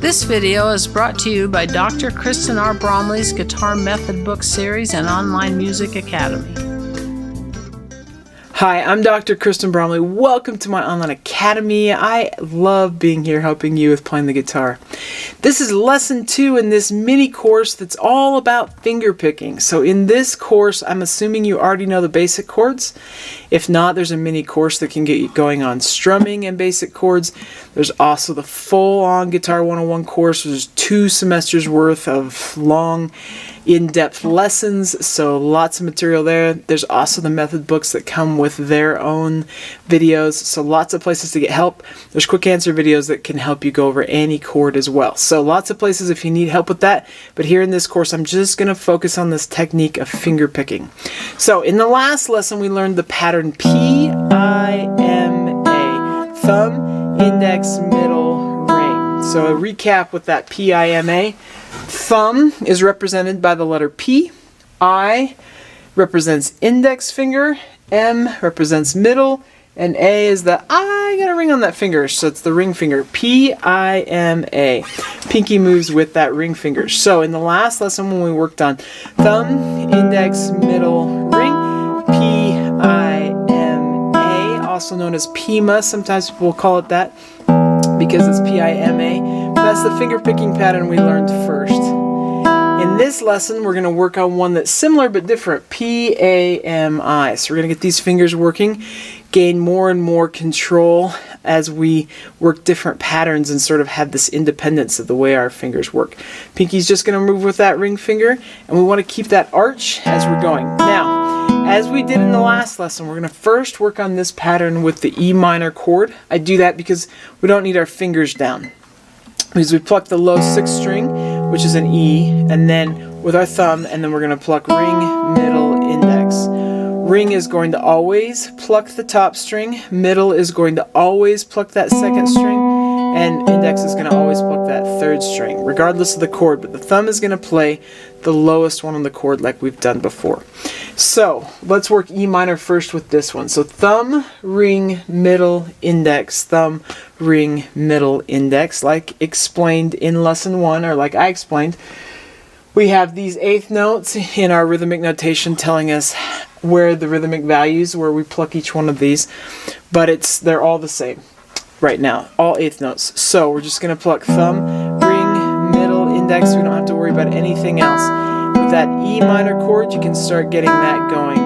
This video is brought to you by Dr. Kristen R. Bromley's Guitar Method Book Series and Online Music Academy. Hi, I'm Dr. Kristen Bromley. Welcome to my online academy. I love being here helping you with playing the guitar. This is lesson 2 in this mini course that's all about finger picking. So in this course, I'm assuming you already know the basic chords. If not, there's a mini course that can get you going on strumming and basic chords. There's also the full-on Guitar 101 course. There's 2 semesters worth of long, in-depth lessons, so lots of material there. There's also the method books that come with their own videos, so lots of places to get help. There's quick answer videos that can help you go over any chord as well. So lots of places if you need help with that, but here in this course I'm just going to focus on this technique of finger picking. So in the last lesson we learned the pattern PIMA, thumb, index, middle, ring. So a recap with that PIMA. Thumb is represented by the letter P, I represents index finger, M represents middle, and A is the I got a ring on that finger, so it's the ring finger, P-I-M-A. Pinky moves with that ring finger. So in the last lesson when we worked on thumb, index, middle, ring, P-I-M-A, also known as PIMA, sometimes people will call it that because it's P-I-M-A. That's the finger picking pattern we learned first. In this lesson, we're going to work on one that's similar but different, P-A-M-I. So we're going to get these fingers working, gain more and more control as we work different patterns and sort of have this independence of the way our fingers work. Pinky's just going to move with that ring finger, and we want to keep that arch as we're going. Now, as we did in the last lesson, we're going to first work on this pattern with the E minor chord. I do that because we don't need our fingers down. Because we pluck the low 6th string, which is an E, and then with our thumb, and then we're going to pluck ring, middle, index. Ring is going to always pluck the top string, middle is going to always pluck that 2nd string, and index is going to always pluck that 3rd string, regardless of the chord, but the thumb is going to play the lowest one on the chord like we've done before. So let's work E minor first with this one. So thumb, ring, middle, index, thumb, ring, middle, index, like explained in lesson 1, or like I explained. We have these 8th notes in our rhythmic notation telling us where the rhythmic values, where we pluck each one of these, but they're all the same right now, all 8th notes. So we're just going to pluck thumb, ring, middle, index. We don't have to worry about anything else. With that E minor chord, you can start getting that going.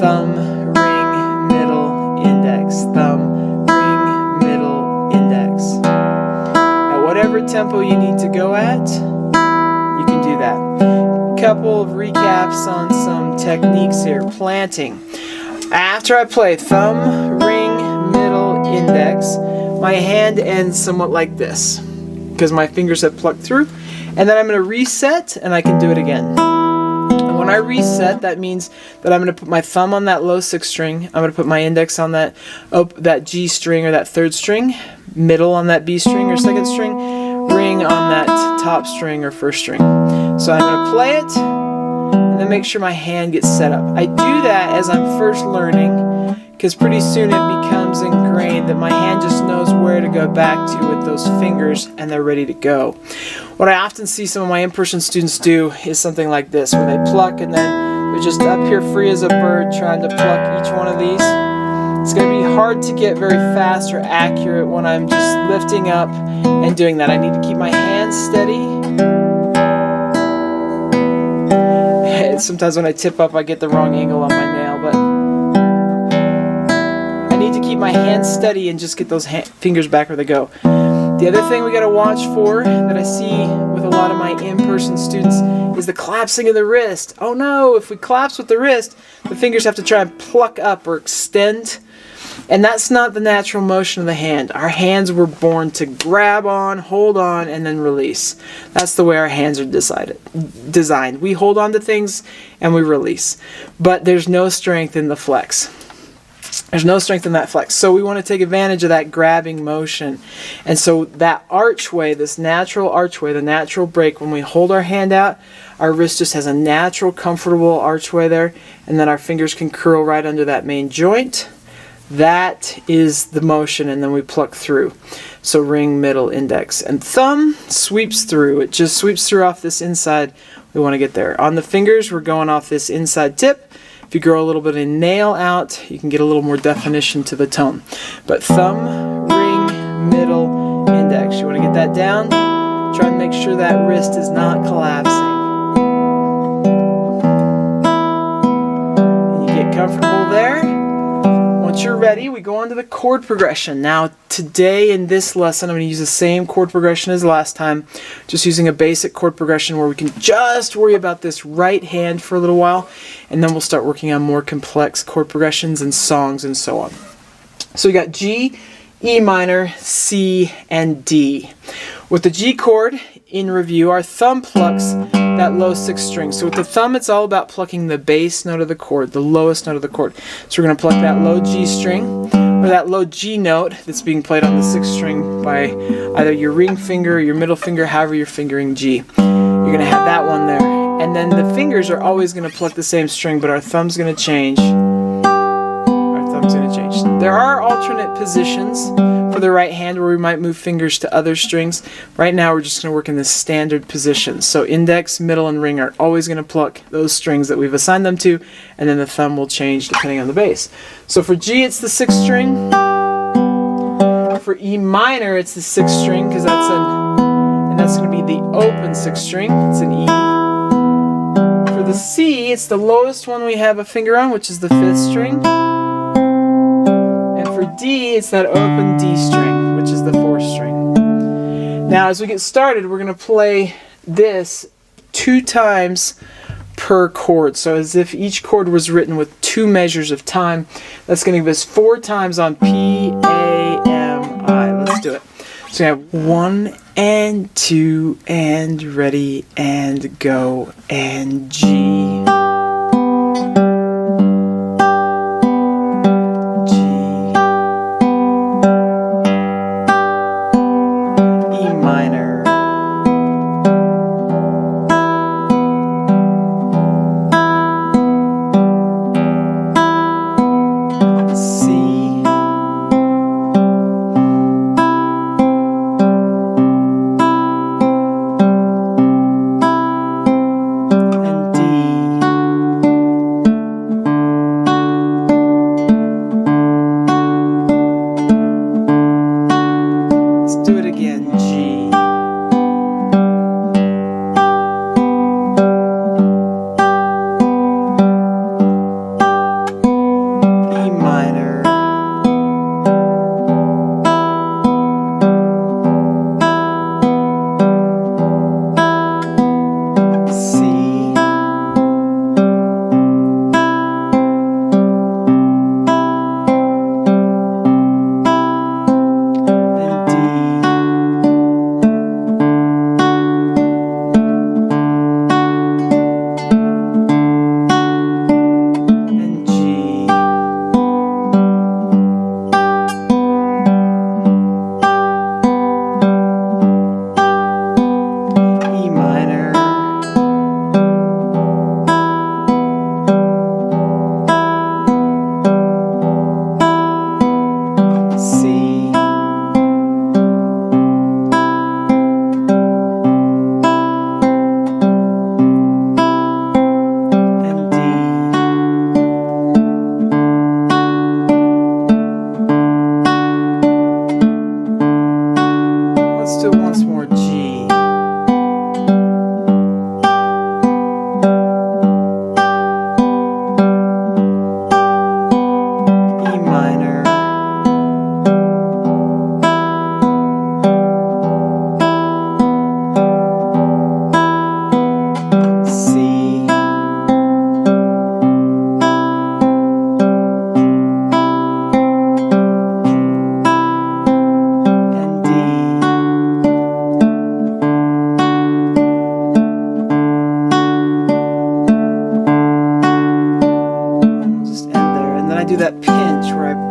Thumb, ring, middle, index, thumb, ring, middle, index. At whatever tempo you need to go at, you can do that. Couple of recaps on some techniques here. Planting. After I play thumb, ring, middle, index, my hand ends somewhat like this because my fingers have plucked through, and then I'm going to reset and I can do it again. And when I reset, that means that I'm going to put my thumb on that low 6th string, I'm going to put my index on that G string or that 3rd string, middle on that B string or 2nd string, ring on that top string or 1st string. So I'm going to play it and then make sure my hand gets set up. I do that as I'm first learning because pretty soon it becomes ingrained that my hand just knows where to go back to with those fingers and they're ready to go. What I often see some of my in-person students do is something like this, where they pluck and then they're just up here free as a bird trying to pluck each one of these. It's going to be hard to get very fast or accurate when I'm just lifting up and doing that. I need to keep my hands steady. Sometimes when I tip up I get the wrong angle on my nail, but I need to keep my hands steady and just get those fingers back where they go. The other thing we got to watch for that I see with a lot of my in-person students is the collapsing of the wrist. Oh no, if we collapse with the wrist, the fingers have to try and pluck up or extend. And that's not the natural motion of the hand. Our hands were born to grab on, hold on, and then release. That's the way our hands are designed. We hold on to things and we release. But there's no strength in the flex. There's no strength in that flex. So we want to take advantage of that grabbing motion. And so that archway, this natural archway, the natural break, when we hold our hand out, our wrist just has a natural, comfortable archway there. And then our fingers can curl right under that main joint. That is the motion, and then we pluck through. So ring, middle, index, and thumb sweeps through. It just sweeps through off this inside. We want to get there. On the fingers, we're going off this inside tip. If you grow a little bit of nail out, you can get a little more definition to the tone. But thumb, ring, middle, index. You want to get that down. Try and make sure that wrist is not collapsing. And you get comfortable there. Once you're ready, we go on to the chord progression. Now, today in this lesson, I'm going to use the same chord progression as last time, just using a basic chord progression where we can just worry about this right hand for a little while, and then we'll start working on more complex chord progressions and songs and so on. So we got G, E minor, C, and D. With the G chord, in review, our thumb plucks that low 6th string. So with the thumb, it's all about plucking the bass note of the chord, the lowest note of the chord. So we're going to pluck that low G string, or that low G note that's being played on the 6th string by either your ring finger or your middle finger, however you're fingering G. You're going to have that one there. And then the fingers are always going to pluck the same string, but our thumb's going to change. There are alternate positions for the right hand where we might move fingers to other strings. Right now we're just going to work in the standard position. So index, middle, and ring are always going to pluck those strings that we've assigned them to, and then the thumb will change depending on the bass. So for G it's the 6th string. For E minor it's the 6th string because that's going to be the open 6th string. It's an E. For the C it's the lowest one we have a finger on, which is the 5th string. For D, it's that open D string, which is the 4th string. Now, as we get started, we're going to play this 2 times per chord. So as if each chord was written with 2 measures of time. That's going to give us 4 times on P, A, M, I. Let's do it. So we have 1 and 2 and ready and go and G.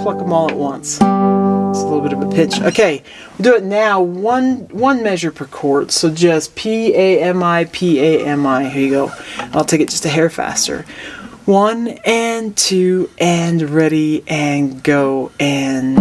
pluck them all at once. It's a little bit of a pitch. Okay, we'll do it now, one measure per chord. So just P-A-M-I, P-A-M-I. Here you go. I'll take it just a hair faster. 1 and 2 and ready and go and...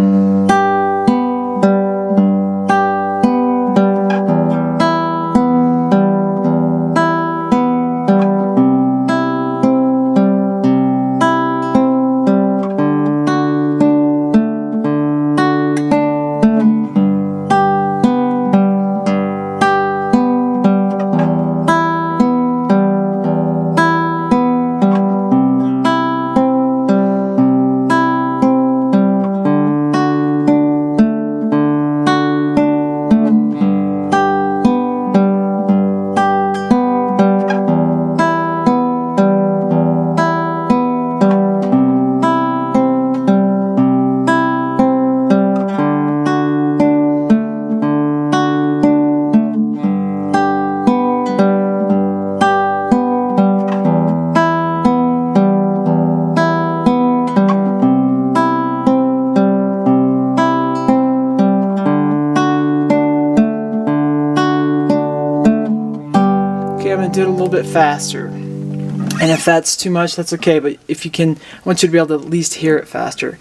I'm going to do it a little bit faster. And if that's too much, that's okay. But if you can, I want you to be able to at least hear it faster.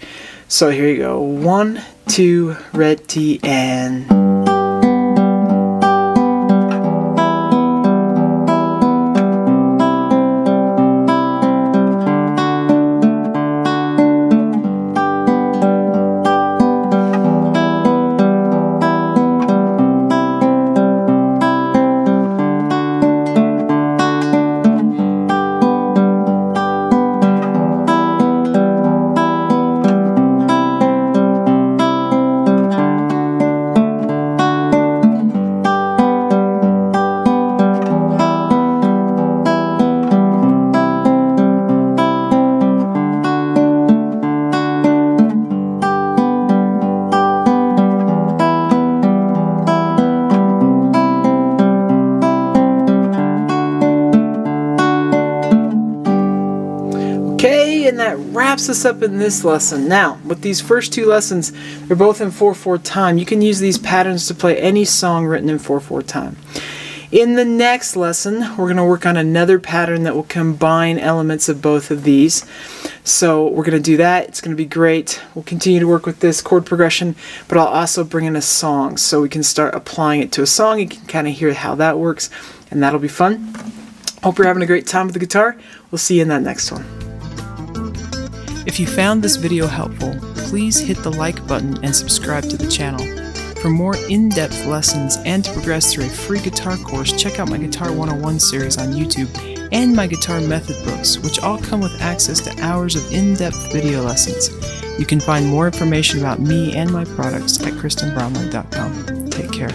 So here you go. 1, 2, ready, and... Okay, and that wraps us up in this lesson. Now, with these first two lessons, they're both in 4/4 time. You can use these patterns to play any song written in 4/4 time. In the next lesson, we're going to work on another pattern that will combine elements of both of these. So we're going to do that. It's going to be great. We'll continue to work with this chord progression, but I'll also bring in a song so we can start applying it to a song. You can kind of hear how that works, and that'll be fun. Hope you're having a great time with the guitar. We'll see you in that next one. If you found this video helpful, please hit the like button and subscribe to the channel. For more in-depth lessons and to progress through a free guitar course, check out my Guitar 101 series on YouTube and my guitar method books, which all come with access to hours of in-depth video lessons. You can find more information about me and my products at KristenBromley.com. Take care.